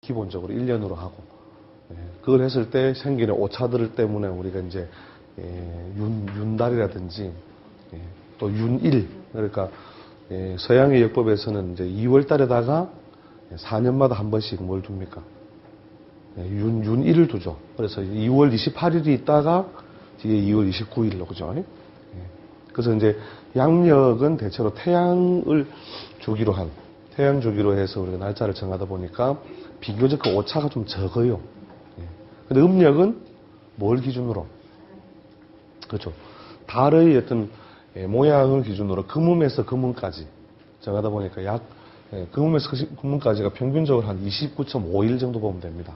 기본적으로 1년으로 하고, 그걸 했을 때 생기는 오차들 때문에 우리가 이제 윤달이라든지 또 윤일, 그러니까 서양의 역법에서는 이제 2월 달에다가 4년마다 한 번씩 뭘 둡니까? 윤일을 두죠. 그래서 2월 28일이 있다가 뒤에 2월 29일로, 그죠? 그래서 이제 양력은 대체로 태양 주기로 해서 우리가 날짜를 정하다 보니까 비교적 그 오차가 좀 적어요. 근데 음력은 뭘 기준으로? 그렇죠. 달의 어떤 모양을 기준으로 금음에서 금음까지 정하다 보니까 금음에서 금음까지가 평균적으로 한 29.5일 정도 보면 됩니다.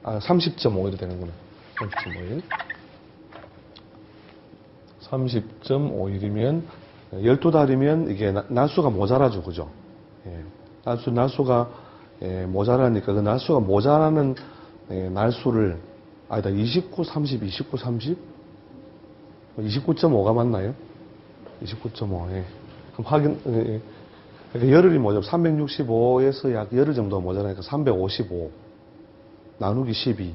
30.5일이 되는구나. 30.5일이면 12달이면 이게 날수가 모자라죠. 그죠? 날수가 모자라니까 그 날수가 모자라는 날수를 29, 30, 29, 30? 29.5가 맞나요? 29.5. 그럼 그러니까 열흘이 모자라 365에서 약 열흘 정도 모자라니까 355 나누기 12.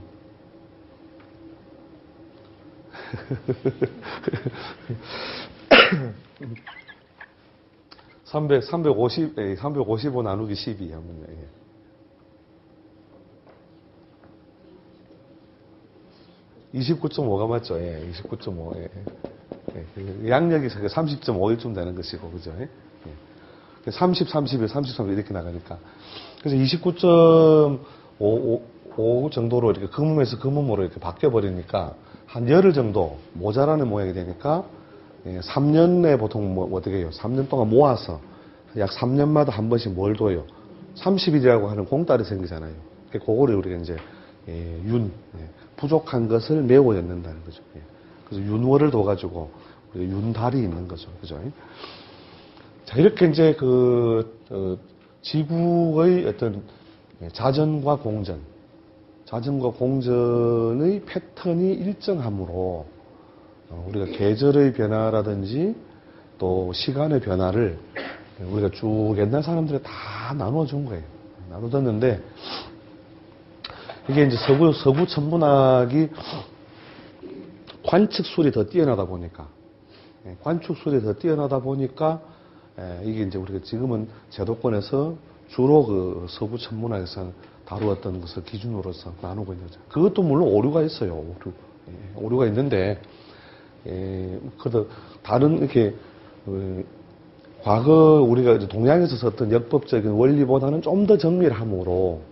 355 나누기 12 하면 29.5가 맞죠? 29.5. 양력이 30.5일쯤 되는 것이고, 그죠? 30, 31, 33 이렇게 나가니까. 그래서 29.5 정도로 이렇게 금음에서 금음으로 이렇게 바뀌어버리니까 한 열흘 정도 모자라는 모양이 되니까 3년에 보통 어떻게 해요? 3년 동안 모아서 약 3년마다 한 번씩 뭘 둬요? 30일이라고 하는 공달이 생기잖아요. 그거를 우리가 이제 부족한 것을 메워 엮는다는 거죠. 그래서 윤월을 둬가지고 윤달이 있는 거죠. 그죠? 자, 이렇게 이제 지구의 어떤 자전과 공전의 패턴이 일정하므로 우리가 계절의 변화라든지 또 시간의 변화를 우리가 쭉 옛날 사람들이 다 나눠준 거예요. 나눠줬는데 이게 이제 서구 천문학이 관측술이 더 뛰어나다 보니까 이게 이제 우리가 지금은 제도권에서 주로 그 서구 천문학에서 다루었던 것을 기준으로서 나누고 있는 거죠. 그것도 물론 오류가 있어요. 오류가 있는데 그래도 다른 이렇게 과거 우리가 이제 동양에서 썼던 역법적인 원리보다는 좀 더 정밀함으로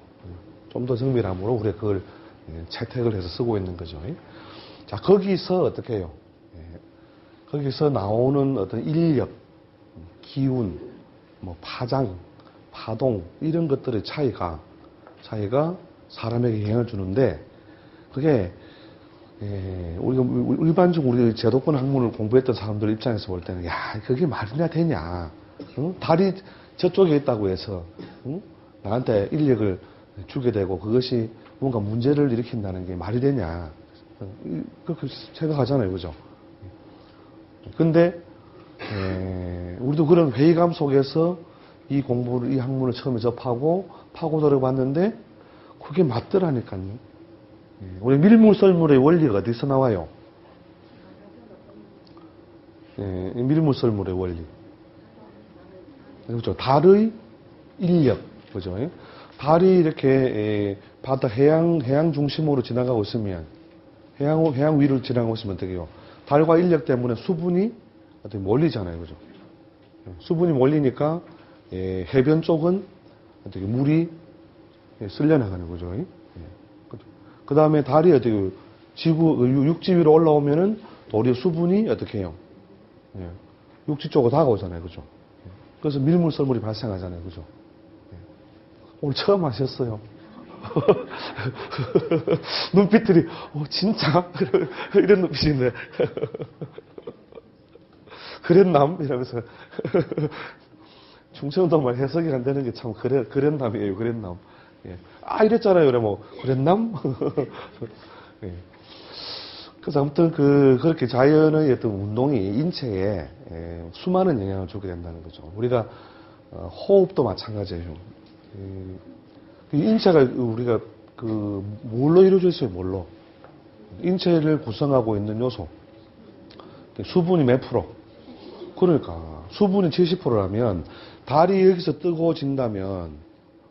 우리가 그걸 채택을 해서 쓰고 있는 거죠. 자, 거기서 어떻게 해요? 거기서 나오는 어떤 인력, 기운, 파장, 파동, 이런 것들의 차이가 사람에게 영향을 주는데, 그게, 우리가 일반적으로 우리 제도권 학문을 공부했던 사람들 입장에서 볼 때는, 그게 말이나 되냐. 응? 달이 저쪽에 있다고 해서, 응? 나한테 인력을 주게 되고, 그것이 뭔가 문제를 일으킨다는 게 말이 되냐. 그렇게 생각하잖아요. 그죠? 근데, 우리도 그런 회의감 속에서 이 학문을 처음에 접하고 파고들어 봤는데, 그게 맞더라니까요. 우리 밀물썰물의 원리가 어디서 나와요? 밀물썰물의 원리. 그렇죠. 달의 인력. 그죠? 달이 이렇게 바다 해양 중심으로 지나가고 있으면, 해양 위를 지나가고 있으면 어떻게 해요? 달과 인력 때문에 수분이 어떻게 몰리잖아요. 그죠? 수분이 몰리니까 해변 쪽은 어떻게 물이 쓸려나가는 거죠. 그 다음에 달이 어떻게 육지 위로 올라오면은 도리어 수분이 어떻게 해요? 육지 쪽으로 다가오잖아요. 그죠? 그래서 밀물썰물이 발생하잖아요. 그죠? 오늘 처음 하셨어요. 눈빛들이 진짜? 이런 눈빛인데 그랬남? 이러면서 충청도말 해석이 안 되는 게 참 그랬남이에요. 그랬남. 이랬잖아요. 그래 그랬남? 그래서 아무튼 그렇게 자연의 어떤 운동이 인체에 수많은 영향을 주게 된다는 거죠. 우리가 호흡도 마찬가지예요. 인체가 우리가 뭘로 이루어져 있어요, 뭘로? 인체를 구성하고 있는 요소. 수분이 몇 프로? 그러니까, 수분이 70%라면, 달이 여기서 뜨거워진다면,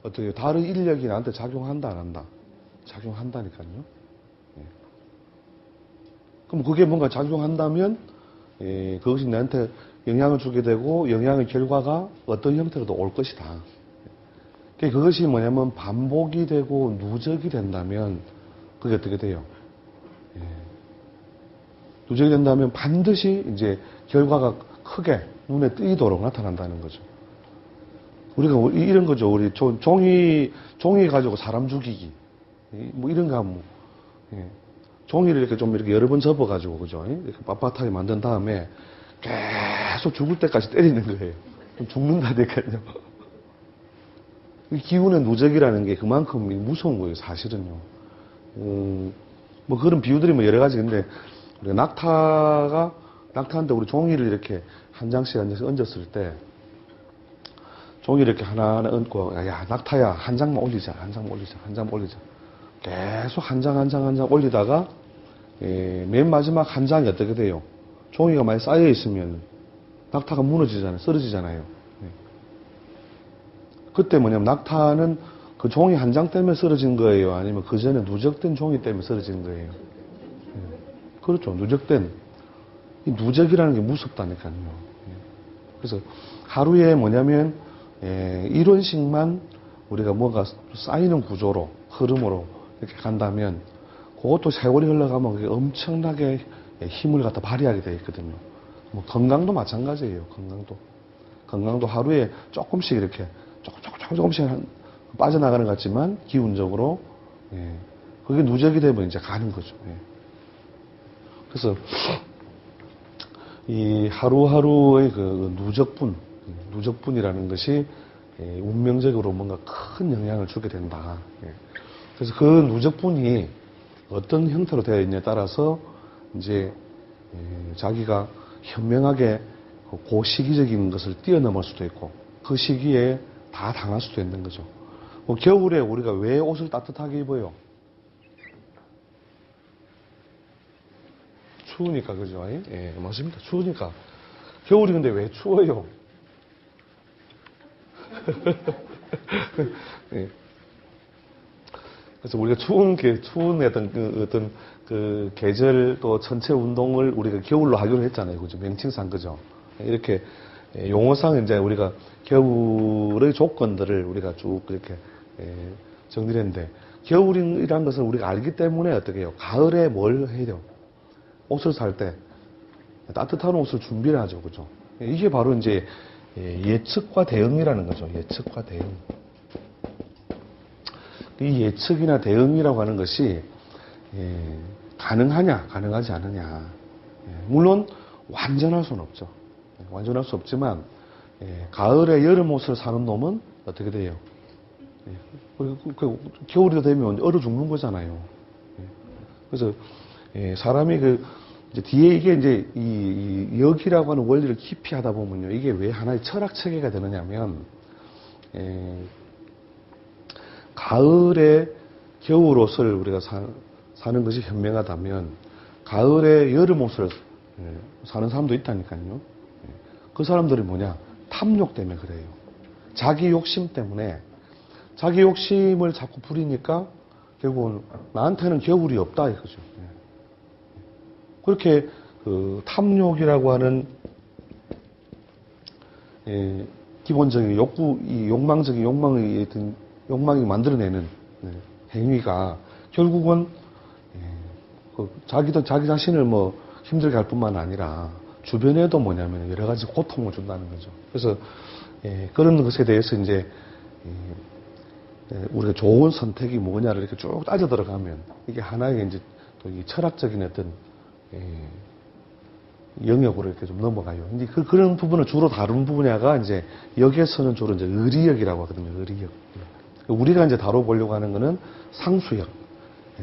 어떻게, 달의 인력이 나한테 작용한다, 안 한다? 작용한다니까요. 예. 그럼 그게 뭔가 작용한다면, 예, 그것이 나한테 영향을 주게 되고, 영향의 결과가 어떤 형태로도 올 것이다. 그것이 뭐냐면, 반복이 되고, 누적이 된다면, 그게 어떻게 돼요? 예. 누적이 된다면 반드시 이제 결과가 크게 눈에 띄도록 나타난다는 거죠. 우리가 이런 거죠. 우리 종이 가지고 사람 죽이기. 뭐 이런 거 하면, 예. 종이를 이렇게 좀 이렇게 여러 번 접어가지고, 그죠? 이렇게 빳빳하게 만든 다음에 계속 죽을 때까지 때리는 거예요. 그럼 죽는다니까요. 기운의 누적이라는 게 그만큼 무서운 거예요, 사실은요. 뭐 그런 비유들이 뭐 여러 가지. 근데 우리가 낙타한테 우리 종이를 이렇게 한 장씩 얹었을 때, 종이를 이렇게 하나하나 얹고, 야, 낙타야, 한 장만 올리자. 계속 한 장 올리다가, 맨 마지막 한 장이 어떻게 돼요? 종이가 많이 쌓여 있으면 낙타가 무너지잖아요. 쓰러지잖아요. 그때 뭐냐면 낙타는 그 종이 한 장 때문에 쓰러진 거예요? 아니면 그 전에 누적된 종이 때문에 쓰러진 거예요? 그렇죠. 누적된. 이 누적이라는 게 무섭다니까요. 그래서 하루에 뭐냐면, 이런 식만 우리가 뭐가 쌓이는 구조로, 흐름으로 이렇게 간다면, 그것도 세월이 흘러가면 그게 엄청나게 힘을 갖다 발휘하게 되어 있거든요. 뭐 건강도 마찬가지예요. 건강도 하루에 조금씩 이렇게 조금씩 빠져나가는 것 같지만 기운적으로, 그게 누적이 되면 이제 가는 거죠. 그래서 이 하루하루의 그 누적분이라는 것이 운명적으로 뭔가 큰 영향을 주게 된다. 그래서 그 누적분이 어떤 형태로 되어 있냐에 따라서 이제 자기가 현명하게 그 시기적인 것을 뛰어넘을 수도 있고 그 시기에 다 당할 수도 있는 거죠. 뭐 겨울에 우리가 왜 옷을 따뜻하게 입어요? 추우니까, 그죠? 예, 맞습니다. 추우니까. 겨울이 근데 왜 추워요? 예. 그래서 우리가 추운 어떤 그 계절 또 전체 운동을 우리가 겨울로 하기로 했잖아요. 그죠? 명칭상, 그죠? 이렇게 용어상 이제 우리가 겨울의 조건들을 우리가 쭉 이렇게 정리를 했는데, 겨울이라는 것을 우리가 알기 때문에 어떻게 해요? 가을에 뭘 해야 돼요? 옷을 살 때 따뜻한 옷을 준비를 하죠. 그죠? 이게 바로 이제 예측과 대응이라는 거죠. 예측과 대응. 이 예측이나 대응이라고 하는 것이 가능하냐, 가능하지 않느냐. 물론 완전할 수는 없죠. 완전할 수 없지만 가을에 여름 옷을 사는 놈은 어떻게 돼요? 겨울이 되면 얼어 죽는 거잖아요. 그래서 사람이 이제 뒤에 이게 이제 이 역이라고 하는 원리를 깊이 하다 보면요. 이게 왜 하나의 철학 체계가 되느냐면, 가을에 겨울 옷을 우리가 사는 것이 현명하다면, 가을에 여름 옷을 사는 사람도 있다니까요. 그 사람들이 뭐냐? 탐욕 때문에 그래요. 자기 욕심 때문에, 자기 욕심을 자꾸 부리니까 결국은 나한테는 겨울이 없다 이거죠. 그렇게 그 탐욕이라고 하는 기본적인 이 욕망적인 욕망이 만들어내는 행위가 결국은 자기 자신을 뭐 힘들게 할 뿐만 아니라 주변에도 뭐냐면 여러 가지 고통을 준다는 거죠. 그래서 그런 것에 대해서 이제 우리가 좋은 선택이 뭐냐를 이렇게 쭉 따져 들어가면 이게 하나의 이제 또 이 철학적인 어떤 영역으로 이렇게 좀 넘어가요. 근데 그런 부분을 주로 다룬 분야가 이제 역에서는 주로 이제 의리역이라고 하거든요. 의리역. 우리가 이제 다뤄보려고 하는 거는 상수역.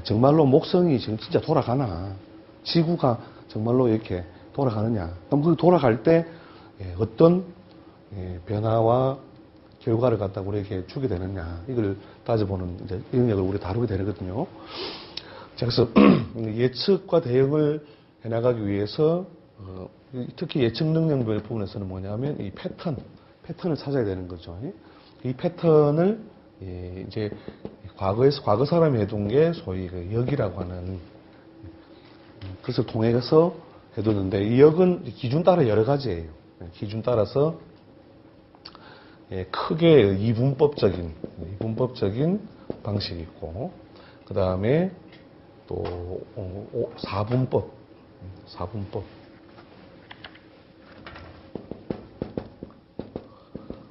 정말로 목성이 지금 진짜 돌아가나? 지구가 정말로 이렇게 돌아가느냐? 그럼 그 돌아갈 때 어떤 변화와 결과를 갖다 우리에게 주게 되느냐, 이걸 따져보는 이제 영역을 우리 다루게 되거든요. 자, 그래서 예측과 대응을 해나가기 위해서 특히 예측 능력 부분에서는 뭐냐면 이 패턴을 찾아야 되는 거죠. 이 패턴을 이제 과거 사람이 해둔 게 소위 그 역이라고 하는 그것을 통해서 해두는데, 이 역은 기준 따라 여러 가지예요. 기준 따라서 크게 이분법적인 방식이 있고, 그 다음에 또 4분법,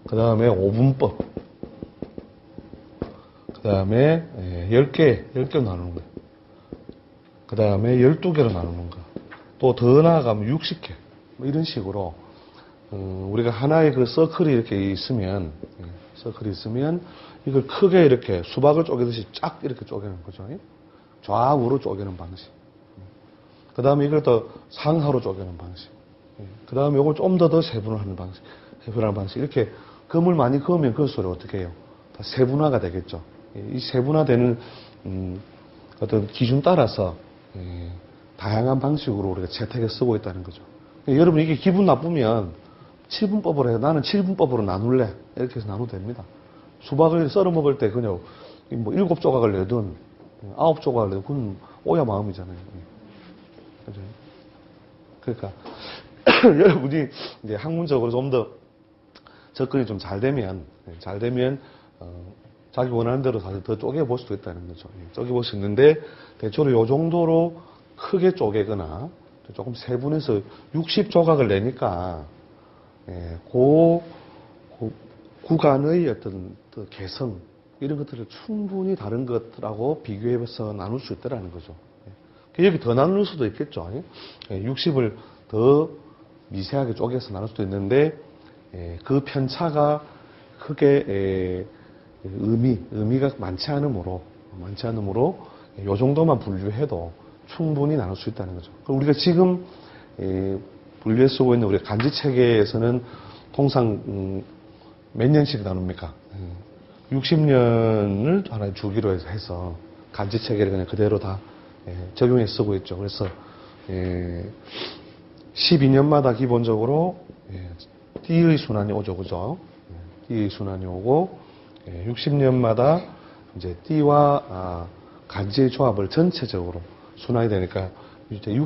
그 다음에 5분법, 그 다음에 10개 나누는 거예요. 그 다음에 12개로 나누는 거. 또 더 나아가면 60개. 뭐 이런 식으로, 우리가 하나의 그 서클이 이렇게 있으면, 이걸 크게 이렇게 수박을 쪼개듯이 쫙 이렇게 쪼개는 거죠. 좌우로 쪼개는 방식. 그 다음에 이걸 또 상하로 쪼개는 방식. 그 다음에 이걸 좀 더 세분화하는 방식. 이렇게 금을 많이 그으면 그을수록 어떻게 해요? 다 세분화가 되겠죠. 이 세분화되는, 어떤 기준 따라서, 다양한 방식으로 우리가 채택에 쓰고 있다는 거죠. 여러분, 이게 기분 나쁘면 7분법으로 해서 나는 7분법으로 나눌래. 이렇게 해서 나눠도 됩니다. 수박을 썰어 먹을 때 그냥 뭐 7조각을 내든 9조각을 내든 그건 오야 마음이잖아요. 그죠? 그러니까 여러분이 이제 학문적으로 좀 더 접근이 좀 잘 되면 자기 원하는 대로 사실 더 쪼개볼 수도 있다는 거죠. 쪼개볼 수 있는데, 대체로 이 정도로 크게 쪼개거나 조금 세분해서 60조각을 내니까 그 구간의 어떤 개성 이런 것들을 충분히 다른 것들하고 비교해서 나눌 수 있다는 거죠. 여기 더 나눌 수도 있겠죠. 60을 더 미세하게 쪼개서 나눌 수도 있는데, 그 편차가 크게 의미가 많지 않으므로 이 정도만 분류해도 충분히 나눌 수 있다는 거죠. 우리가 지금 분류해 쓰고 있는 우리 간지 체계에서는 통상 몇 년씩 나눕니까? 60년을 하나의 주기로 해서 간지 체계를 그냥 그대로 다 적용해 쓰고 있죠. 그래서 12년마다 기본적으로 D의 순환이 오죠, 그죠? D의 순환이 오고 60년마다 이제 D와 간지의 조합을 전체적으로 순환이 되니까 이제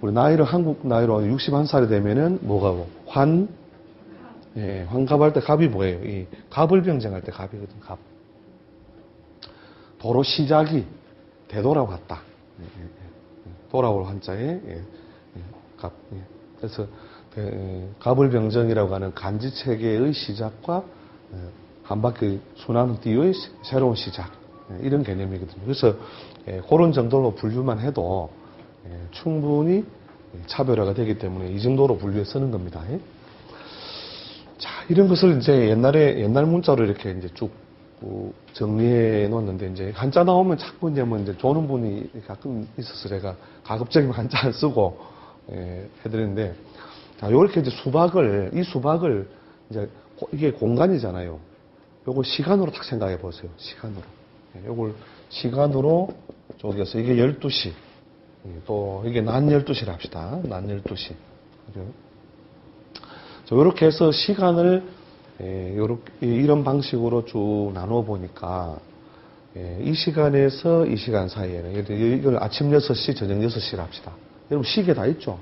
우리 나이를 한국 나이로 61살이 되면은 뭐가 환갑할 때 갑이 뭐예요? 이 갑을 병정할 때 갑이거든, 갑. 도로 시작이 되돌아왔다. 돌아올 한자에 갑. 그래서 갑을 병정이라고 하는 간지 체계의 시작과 한 바퀴 순환 뒤의 새로운 시작, 이런 개념이거든요. 그래서 그런 정도로 분류만 해도 충분히 차별화가 되기 때문에 이 정도로 분류해 쓰는 겁니다. 자, 이런 것을 이제 옛날 문자로 이렇게 이제 쭉 정리해 놓았는데, 이제 한자 나오면 자꾸 이제 조는 분이 가끔 있어서 제가 가급적이면 한자 안 쓰고 해드리는데, 자, 요렇게 이제 이 수박을 이제 이게 공간이잖아요. 요걸 시간으로 딱 생각해 보세요. 시간으로. 요걸 시간으로 쪼개서 이게 12시. 또 이게 낮 12시를 합시다. 낮 12시. 그죠? 요렇게 해서 시간을 이런 방식으로 쭉 나누어 보니까 이 시간에서 이 시간 사이에는 이걸 아침 6시, 저녁 6시를 합시다. 여러분 시계 다 있죠?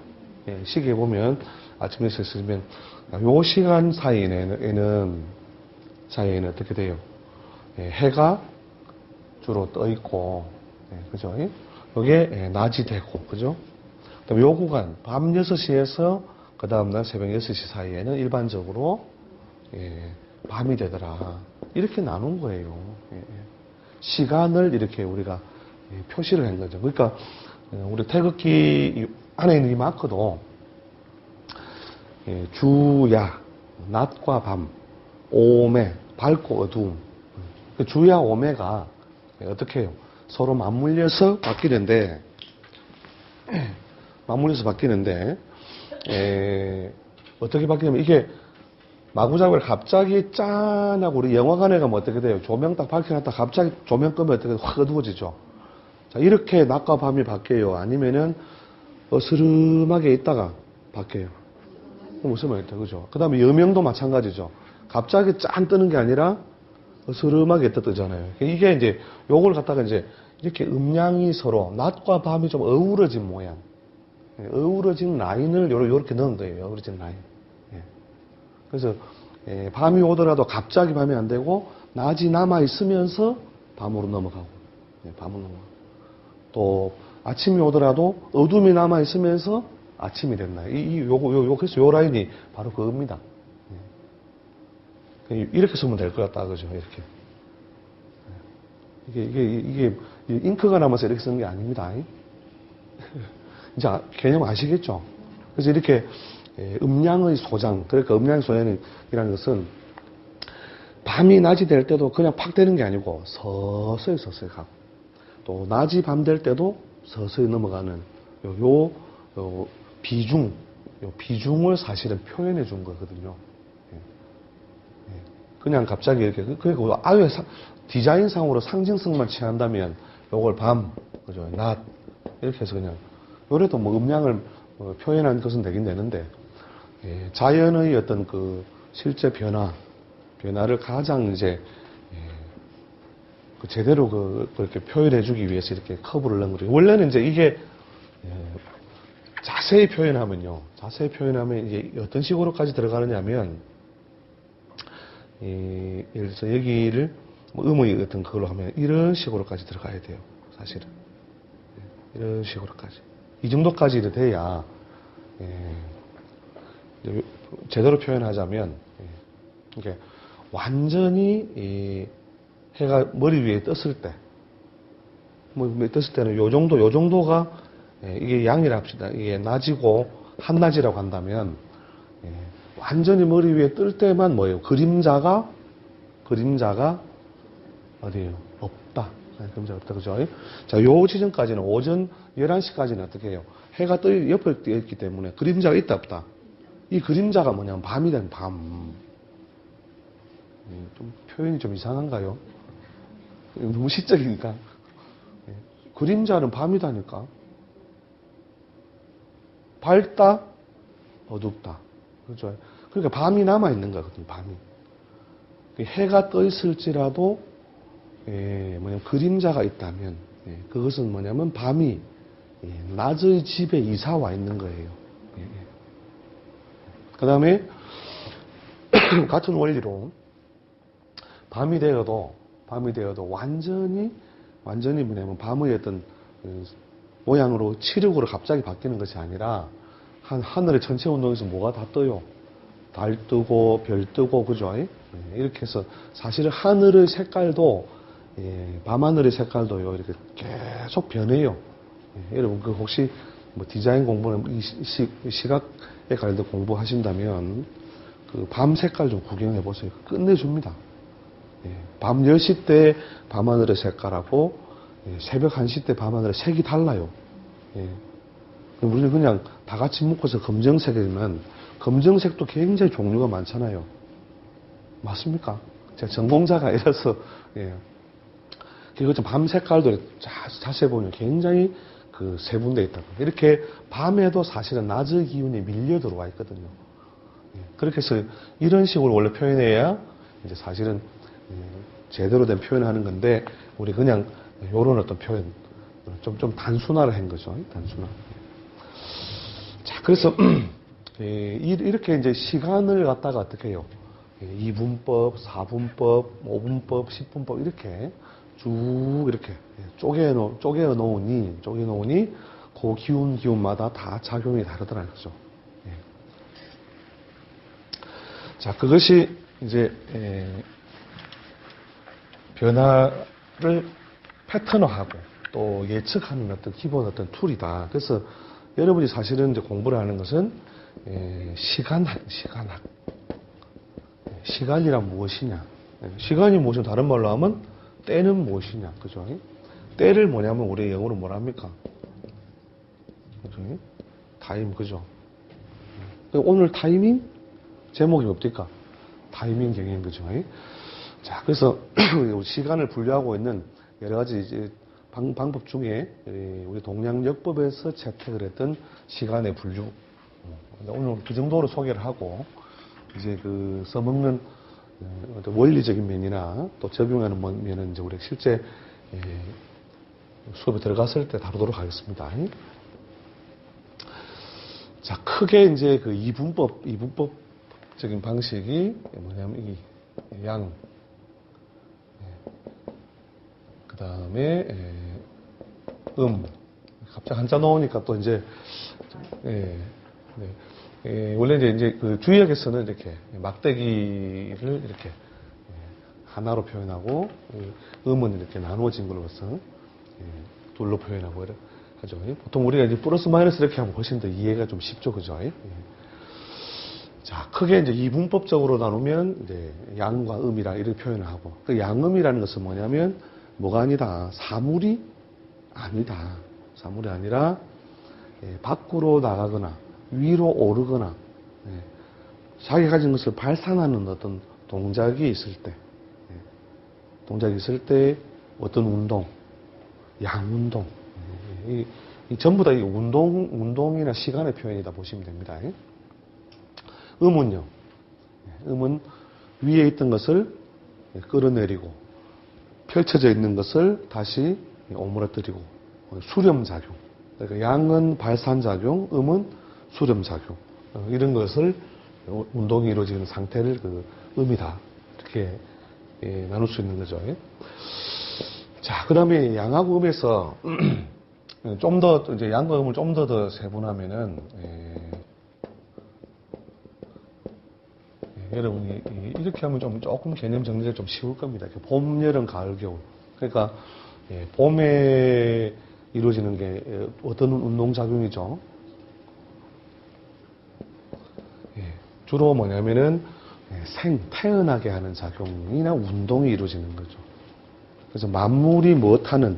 시계 보면 아침 6시면 요 시간 사이에는 어떻게 돼요? 해가 주로 떠 있고, 그죠? 요게 낮이 되고, 그죠? 그다음에 요 구간 밤 6시에서 그 다음날 새벽 6시 사이에는 일반적으로 밤이 되더라. 이렇게 나눈 거예요. 시간을 이렇게 우리가 표시를 한 거죠. 그러니까 우리 태극기 안에 있는 이 마크도 주야, 낮과 밤, 오매, 밝고 어두움. 주야, 오매가 어떻게 해요? 서로 맞물려서 바뀌는데, 어떻게 바뀌냐면 이게 마구잡이를 갑자기 짠 하고 우리 영화관에 가면 어떻게 돼요? 조명 딱 밝혀놨다 갑자기 조명 끄면 어떻게 돼요? 확 어두워지죠. 자, 이렇게 낮과 밤이 바뀌어요. 아니면은 어스름하게 있다가 바뀌어요. 무슨 말이죠? 그죠? 그 다음에 여명도 마찬가지죠. 갑자기 짠 뜨는 게 아니라 어스름하게 뜨잖아요. 이게 이제 요걸 갖다가 이제 이렇게 음량이 서로 낮과 밤이 좀 어우러진 모양. 어우러진 라인을 요렇게 넣은 거예요. 어우러진 라인. 예. 그래서 밤이 오더라도 갑자기 밤이 안 되고 낮이 남아 있으면서 밤으로 넘어가고. 밤으로 넘어가고. 또 아침이 오더라도 어둠이 남아 있으면서 아침이 됐나. 그래서 요 라인이 바로 그겁니다. 이렇게 쓰면 될 것 같다. 그죠? 이렇게. 이게 잉크가 남아서 이렇게 쓰는 게 아닙니다. 이제 개념 아시겠죠? 그래서 이렇게 음량의 소장, 그러니까 음량의 소장이라는 것은 밤이 낮이 될 때도 그냥 팍 되는 게 아니고 서서히 가고 또 낮이 밤 될 때도 서서히 넘어가는 요 비중을 사실은 표현해 준 거거든요. 그냥 갑자기 이렇게, 그러니까 아예 디자인상으로 상징성만 취한다면 요걸 밤, 그죠? 낮, 이렇게 해서 그냥, 요래도 뭐 음량을 표현한 것은 되긴 되는데, 자연의 어떤 그 실제 변화를 가장 이제, 제대로 그렇게 표현해 주기 위해서 이렇게 커브를 넣은 거죠. 원래는 이제 이게, 자세히 표현하면 이게 어떤 식으로까지 들어가느냐면, 예를 들어서 여기를 뭐 음의 어떤 그걸로 하면 이런 식으로까지 들어가야 돼요. 사실은. 이런 식으로까지. 이 정도까지 돼야, 제대로 표현하자면, 이게 완전히 해가 머리 위에 떴을 때, 떴을 때는 요 정도가, 이게 양이라 합시다. 이게 낮이고 한낮이라고 한다면, 완전히 머리 위에 뜰 때만 뭐예요? 그림자가 어디에요? 없다. 그림자가 없다. 그죠? 자, 요 지점까지는 오전 11시까지는 어떻게 해요? 해가 옆에 떠 있기 때문에 그림자가 있다, 없다. 이 그림자가 뭐냐면 밤이 된 밤. 좀 표현이 좀 이상한가요? 너무 시적이니까. 그림자는 밤이다니까. 밝다, 어둡다. 그렇죠? 그러니까 밤이 남아있는 거거든요, 밤이. 해가 떠 있을지라도, 뭐냐면 그림자가 있다면, 그것은 뭐냐면 밤이, 낮의 집에 이사 와 있는 거예요. 그 다음에, 같은 원리로, 밤이 되어도 완전히 뭐냐면 밤의 어떤 모양으로 치력으로 갑자기 바뀌는 것이 아니라, 하늘의 전체 운동에서 뭐가 다 떠요? 달 뜨고 별 뜨고 그죠? 이렇게 해서 사실은 하늘의 색깔도 밤하늘의 색깔도요 이렇게 계속 변해요. 여러분 그 혹시 뭐 디자인 공부는 시각에 관련된 공부하신다면 그 밤 색깔 좀 구경해 보세요. 끝내줍니다. 밤 10시 때 밤하늘의 색깔하고 새벽 1시 때 밤하늘의 색이 달라요. 우리는 그냥 다 같이 묶어서 검정색이면 검정색도 굉장히 종류가 많잖아요. 맞습니까? 제가 전공자가 아니라서 그리고 밤 색깔도 자세히 보면 굉장히 그 세분되어 있다. 이렇게 밤에도 사실은 낮의 기운이 밀려 들어와 있거든요. 그렇게 해서 이런 식으로 원래 표현해야 이제 사실은 제대로 된 표현을 하는 건데 우리 그냥 이런 어떤 표현 좀 단순화를 한 거죠. 단순화. 자, 그래서 이렇게 이제 시간을 갖다가 어떻게 해요? 2분법, 4분법, 5분법, 10분법 이렇게 쭉 이렇게 쪼개 놓으니 그 기운마다 다 작용이 다르더라는 거죠. 자, 그것이 이제 변화를 패턴화하고 또 예측하는 어떤 기본 어떤 툴이다. 그래서 여러분이 사실은 이제 공부를 하는 것은 시간학. 시간이란 무엇이냐? 시간이 무엇이냐? 다른 말로 하면 때는 무엇이냐? 그죠? 때를 뭐냐면 우리 영어로 뭐라 합니까? 그죠? 타임, 그죠? 오늘 타이밍 제목이 뭡니까? 타이밍 경인 거죠. 자, 그래서 시간을 분류하고 있는 여러 가지 이제 방법 중에 우리 동양역법에서 채택을 했던 시간의 분류. 오늘 그 정도로 소개를 하고 이제 그 써먹는 원리적인 면이나 또 적용하는 면은 이제 우리가 실제 수업에 들어갔을 때 다루도록 하겠습니다. 자, 크게 이제 그 이분법적인 방식이 뭐냐면 이 양, 그 다음에 갑자기 한자 넣으니까 또 이제 원래 이제 그 주의역에서는 이렇게 막대기를 이렇게 하나로 표현하고 음은 이렇게 나누어진 걸로서 둘로 표현하고 하죠. 보통 우리가 이제 플러스 마이너스 이렇게 하면 훨씬 더 이해가 좀 쉽죠, 그죠? 자, 크게 이제 이분법적으로 나누면 이제 양과 음이라 이렇게 표현을 하고, 그 양음이라는 것은 뭐냐면 뭐가 아니다, 사물이 아니다. 사물이 아니라 밖으로 나가거나 위로 오르거나 자기 가진 것을 발산하는 어떤 동작이 있을 때 어떤 운동, 양운동, 이 전부 다 이 운동이나 시간의 표현이다 보시면 됩니다. 음은요, 음은 위에 있던 것을 끌어내리고 펼쳐져 있는 것을 다시 오므라뜨리고 수렴작용. 그러니까 양은 발산작용, 음은 수렴작용. 이런 것을 운동이 이루어지는 상태를 그 음이다. 이렇게 나눌 수 있는 거죠. 자, 그 다음에 양하고 음에서 좀 더, 이제 양과 음을 좀 더 세분하면은, 여러분이 이렇게 하면 좀 조금 개념 정리가 좀 쉬울 겁니다. 봄, 여름, 가을, 겨울. 그러니까, 봄에 이루어지는 게 어떤 운동작용이죠? 주로 뭐냐면은 태어나게 하는 작용이나 운동이 이루어지는 거죠. 그래서 만물이 무엇하는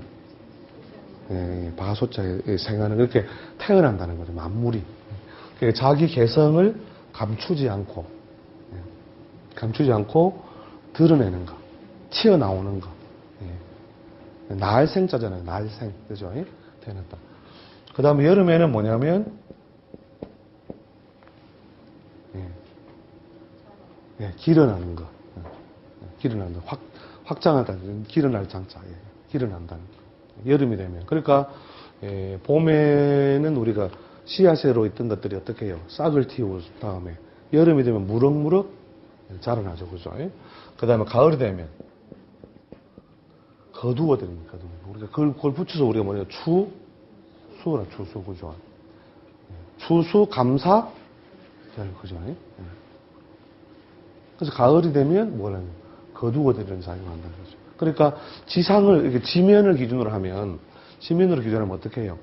바소자에 생하는 그렇게 태어난다는 거죠. 만물이. 그러니까 자기 개성을 감추지 않고 드러내는 거, 튀어나오는 거. 날생자잖아요. 날생, 그죠? 태어났다. 그 다음에 여름에는 뭐냐면 길어나는 거. 길어나는 거. 확장하다. 길어날 장자. 길어난다는 거. 여름이 되면. 그러니까, 봄에는 우리가 씨앗으로 있던 것들이 어떻게 해요? 싹을 틔운 다음에. 여름이 되면 무럭무럭 자라나죠. 그죠? 그 다음에 가을이 되면 거두어드립니다. 우리가 그걸 붙여서 우리가 뭐냐. 수라 추수. 그죠? 추수, 감사, 그죠? 그래서 가을이 되면 뭐라는 거두어들이는 작용을 한다는 거죠. 그러니까 지상을 이렇게 지면을 기준으로 하면 어떻게 해요?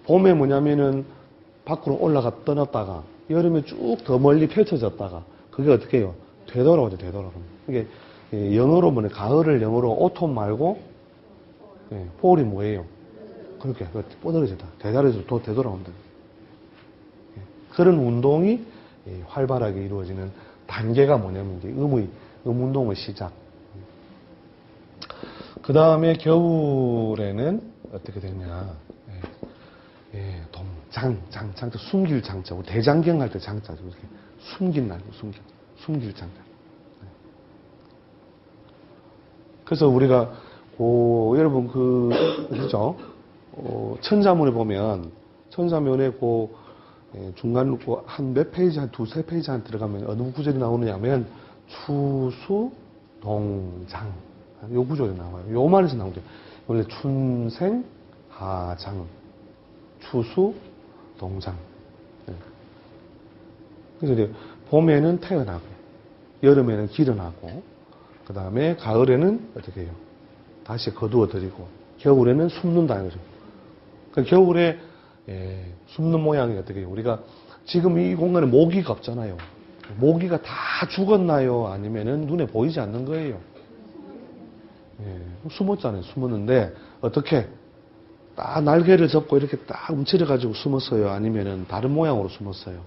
봄에 뭐냐면은 밖으로 올라가 떠났다가 여름에 쭉 더 멀리 펼쳐졌다가 그게 어떻게 해요? 되돌아오죠. 이게 영어로 뭐냐, 가을을 영어로 오톰 말고 폴이 뭐예요? 그렇게 뻗어져다 되돌아서 또 되돌아온다. 그런 운동이 활발하게 이루어지는 단계가 뭐냐면 이제 음운동의 시작. 그 다음에 겨울에는 어떻게 되냐? 장자, 숨길 장자. 대장경 할 때 장자죠. 이렇게 숨긴 날, 숨길 장자. 그래서 우리가 여러분 그죠? 천자문에 보면 천자문에 중간 한 몇 페이지, 한 두세 페이지 한 들어가면 어느 구절이 나오느냐면 추수, 동장. 요 구절이 나와요. 요만에서 나오죠. 원래 춘생, 하장, 추수, 동장. 그래서 이제 봄에는 태어나고, 여름에는 기른하고, 그 다음에 가을에는 어떻게 해요? 다시 거두어들이고, 겨울에는 숨는다는 거죠. 그러니까 겨울에 숨는 모양이 어떻게 해요? 우리가 지금 이 공간에 모기가 없잖아요. 모기가 다 죽었나요? 아니면은 눈에 보이지 않는 거예요? 숨었잖아요. 숨었는데 어떻게 딱 날개를 접고 이렇게 딱 움츠려 가지고 숨었어요? 아니면은 다른 모양으로 숨었어요?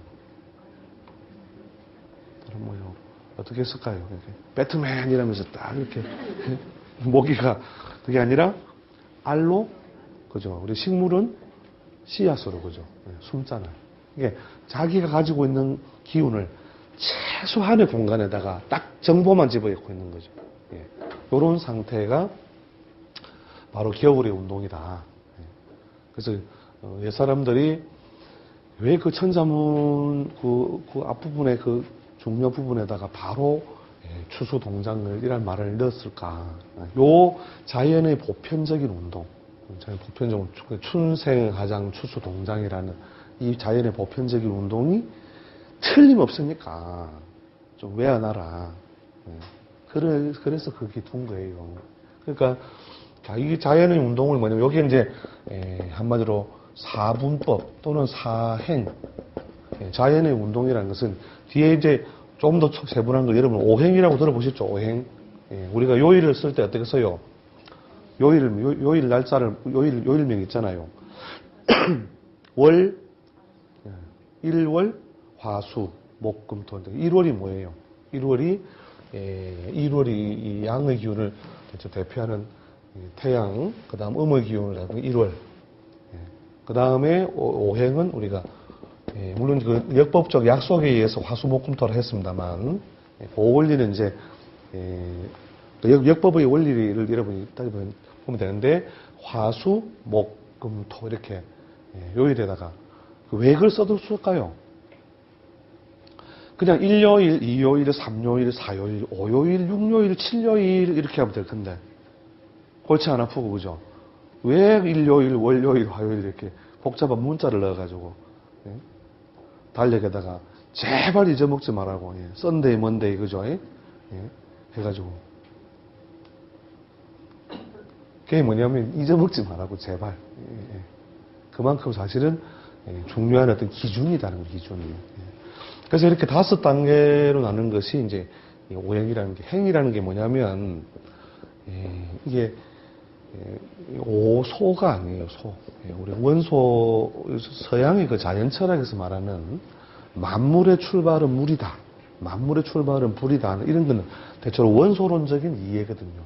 다른 모양. 어떻게 했을까요? 이렇게 배트맨 이러면서 딱 이렇게 모기가 그게 아니라 알로 그죠? 우리 식물은 씨앗으로 그죠? 숨잖아요. 이게 자기가 가지고 있는 기운을 최소한의 공간에다가 딱 정보만 집어넣고 있는 거죠. 이런 상태가 바로 겨울의 운동이다. 그래서 옛 사람들이 왜 그 천자문 그 앞부분에 그 중요 부분에다가 바로 추수 동작을 이란 말을 넣었을까? 요 자연의 보편적인 운동, 보편적인 춘생하장 추수 동장이라는 이 자연의 보편적인 운동이 틀림없으니까 좀 외워놔라. 그래서 그렇게 둔 거예요. 그러니까 이 자연의 운동을 뭐냐면 여기 이제 한마디로 사분법 또는 사행, 자연의 운동이라는 것은 뒤에 이제 좀 더 세분한 걸 여러분 오행이라고 들어보셨죠? 오행. 우리가 요일을 쓸 때 어떻게 써요? 요일 날짜를 요일명 있잖아요. 월, 일월, 화수, 목, 금, 토. 1월이 뭐예요? 1월이 이 양의 기운을 대표하는 태양, 그 다음 음의 기운을 하는 1월. 그 다음에 오행은 우리가 물론 그 역법적 약속에 의해서 화수목금토를 했습니다만 그 원리는 이제 역법의 원리를 여러분이 보면 되는데 화수, 목, 금, 토 이렇게 요일에다가 왜 그걸 써뒀을까요? 그냥 1요일, 2요일, 3요일, 4요일, 5요일, 6요일, 7요일 이렇게 하면 될 텐데 골치 안 아프고 그죠? 왜 1요일, 월요일, 화요일 이렇게 복잡한 문자를 넣어가지고 달력에다가 제발 잊어먹지 말라고 썬데이, 먼데이 그죠? 해가지고 그게 뭐냐면 잊어먹지 말라고 제발 그만큼 사실은 중요한 어떤 기준이라는 기준이에요. 그래서 이렇게 5단계로 나눈 것이 이제 오행이라는 게 행이라는 게 뭐냐면 이게 오소가 아니에요, 소. 우리 원소, 서양의 그 자연철학에서 말하는 만물의 출발은 물이다. 만물의 출발은 불이다. 이런 거는 대체로 원소론적인 이해거든요.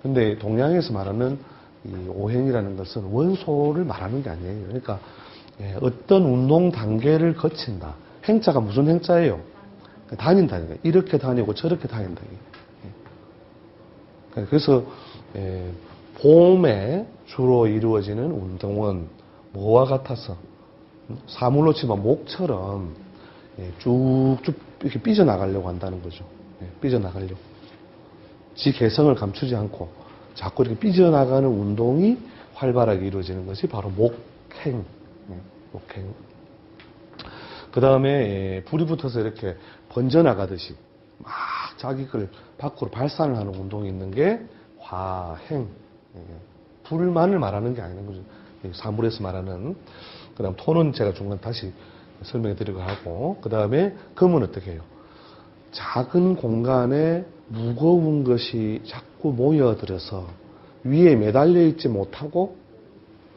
근데 동양에서 말하는 이 오행이라는 것은 원소를 말하는 게 아니에요. 그러니까 어떤 운동 단계를 거친다. 행자가 무슨 행자예요? 다닌다니까. 이렇게 다니고 저렇게 다닌다. 그래서 봄에 주로 이루어지는 운동은 뭐와 같아서 사물로 치면 목처럼 쭉쭉 이렇게 삐져나가려고 한다는 거죠. 삐져나가려고. 지 개성을 감추지 않고 자꾸 이렇게 삐져나가는 운동이 활발하게 이루어지는 것이 바로 목행. 목행. 그 다음에 불이 붙어서 이렇게 번져나가듯이 막 자기 걸 밖으로 발산을 하는 운동이 있는 게 화행. 불만을 말하는 게 아니는 거죠. 사물에서 말하는. 그 다음 토는 제가 중간 다시 설명해 드리고 하고, 그 다음에 금은 어떻게 해요? 작은 공간에 무거운 것이 자꾸 모여들어서 위에 매달려 있지 못하고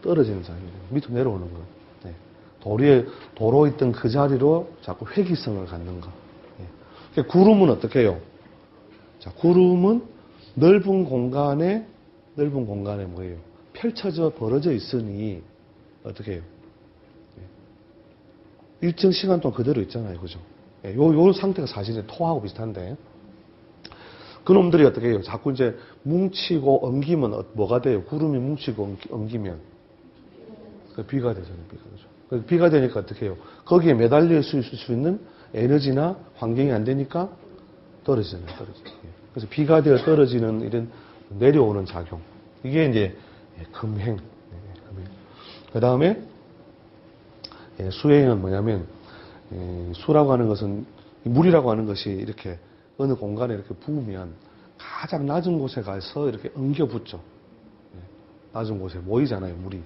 떨어지는 자리예요. 밑으로 내려오는 거. 도로에 있던 그 자리로 자꾸 회귀성을 갖는 거. 구름은 어떻게 해요? 자, 구름은 넓은 공간에 뭐예요? 펼쳐져 벌어져 있으니 어떻게 해요? 일정 시간 동안 그대로 있잖아요. 그죠? 요 상태가 사실은 토하고 비슷한데 그놈들이 어떻게 해요? 자꾸 이제 뭉치고 엉기면 뭐가 돼요? 구름이 뭉치고 엉기면 비가 되잖아요. 비가 되니까 어떻게 해요? 거기에 매달려 있을 수 있는 에너지나 환경이 안 되니까 떨어지잖아요. 그래서 비가 되어 떨어지는 이런 내려오는 작용. 이게 이제 금행. 그 다음에 수행은 뭐냐면 수라고 하는 것은 물이라고 하는 것이 이렇게 어느 공간에 이렇게 부으면 가장 낮은 곳에 가서 이렇게 엉겨 붙죠. 낮은 곳에 모이잖아요, 물이.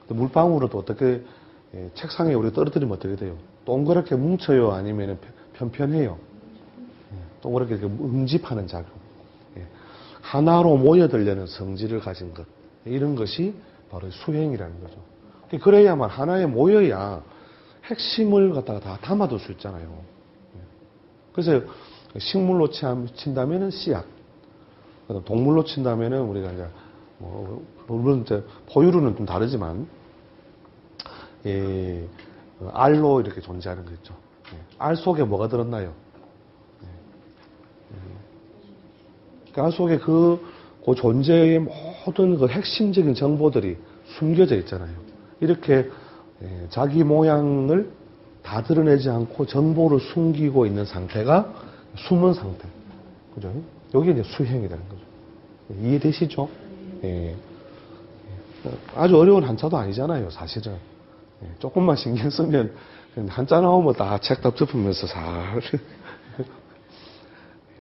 근데 물방울도 어떻게 책상에 우리 떨어뜨리면 어떻게 돼요? 동그랗게 뭉쳐요? 아니면 편편해요? 동그랗게 이렇게 응집하는 작용. 하나로 모여들려는 성질을 가진 것. 이런 것이 바로 수행이라는 거죠. 그래야만 하나에 모여야 핵심을 갖다가 다 담아둘 수 있잖아요. 그래서 식물로 친다면은 씨앗. 그다음 동물로 친다면은 우리가 이제 물론 이제 포유류는 좀 다르지만 알로 이렇게 존재하는 거 있죠. 알 속에 뭐가 들었나요? 그 알 속에 그 존재의 모든 그 핵심적인 정보들이 숨겨져 있잖아요. 이렇게 자기 모양을 다 드러내지 않고 정보를 숨기고 있는 상태가 숨은 상태. 그죠? 여기 이제 수형이 되는 거죠. 이해되시죠? 예. 아주 어려운 한자도 아니잖아요, 사실은. 조금만 신경 쓰면 한자 나오면 다 책 다 덮으면서 잘